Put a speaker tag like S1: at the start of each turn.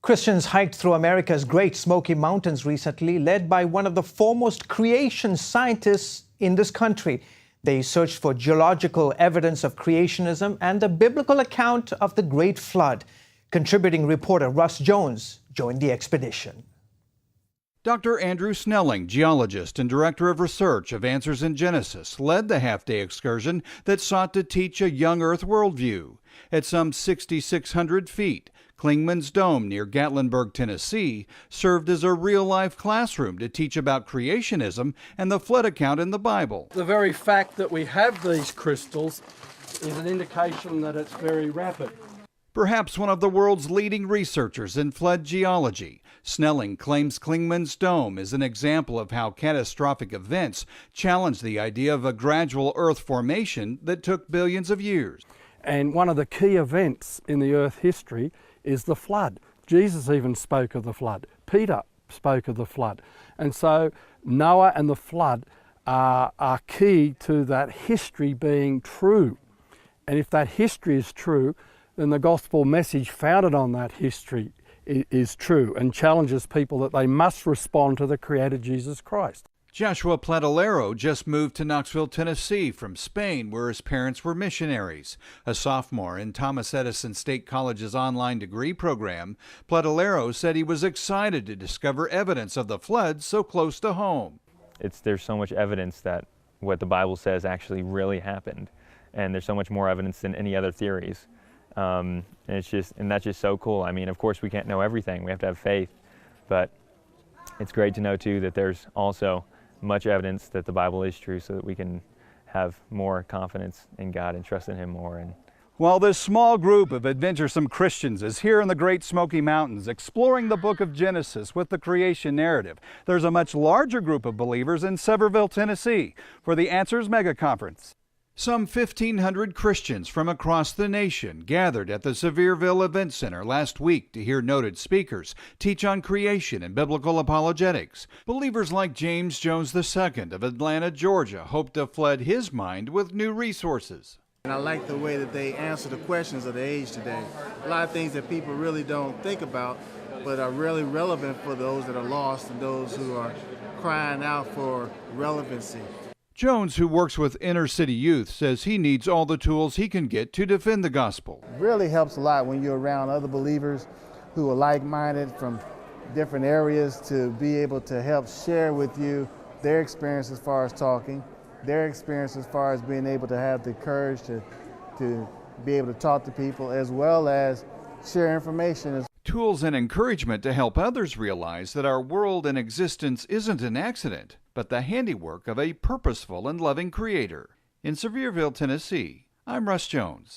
S1: Christians hiked through America's Great Smoky Mountains recently, led by one of the foremost creation scientists in this country. They searched for geological evidence of creationism and a biblical account of the Great Flood. Contributing reporter Russ Jones joined the expedition.
S2: Dr. Andrew Snelling, geologist and director of research of Answers in Genesis, led the half-day excursion that sought to teach a young Earth worldview. At some 6,600 feet, Clingman's Dome near Gatlinburg, Tennessee, served as a real-life classroom to teach about creationism and the flood account in the Bible.
S3: The very fact that we have these crystals is an indication that it's very rapid.
S2: Perhaps one of the world's leading researchers in flood geology, Snelling claims Clingman's Dome is an example of how catastrophic events challenge the idea of a gradual Earth formation that took billions of years.
S3: And one of the key events in the Earth history is the flood. Jesus even spoke of the flood. Peter spoke of the flood. And so Noah and the flood are key to that history being true. And if that history is true, then the gospel message founded on that history is true and challenges people that they must respond to the Creator Jesus Christ.
S2: Joshua Platalero just moved to Knoxville, Tennessee from Spain, where his parents were missionaries. A sophomore in Thomas Edison State College's online degree program, Platalero said he was excited to discover evidence of the flood so close to home.
S4: There's so much evidence that what the Bible says actually really happened, and there's so much more evidence than any other theories. And that's just so cool. I mean, of course, we can't know everything. We have to have faith, but it's great to know too that there's also much evidence that the Bible is true, so that we can have more confidence in God and trust in Him more.
S2: While this small group of adventuresome Christians is here in the Great Smoky Mountains exploring the book of Genesis with the creation narrative, there's a much larger group of believers in Sevierville, Tennessee for the Answers Mega Conference. Some 1,500 Christians from across the nation gathered at the Sevierville Event Center last week to hear noted speakers teach on creation and biblical apologetics. Believers like James Jones II of Atlanta, Georgia, hope to flood his mind with new resources.
S5: And I like the way that they answer the questions of the age today. A lot of things that people really don't think about, but are really relevant for those that are lost and those who are crying out for relevancy.
S2: Jones, who works with inner city youth, says he needs all the tools he can get to defend the gospel.
S5: It really helps a lot when you're around other believers who are like-minded from different areas to be able to help share with you their experience as far as talking, their experience as far as being able to have the courage to be able to talk to people, as well as share information.
S2: Tools and encouragement to help others realize that our world and existence isn't an accident, but the handiwork of a purposeful and loving Creator. In Sevierville, Tennessee, I'm Russ Jones.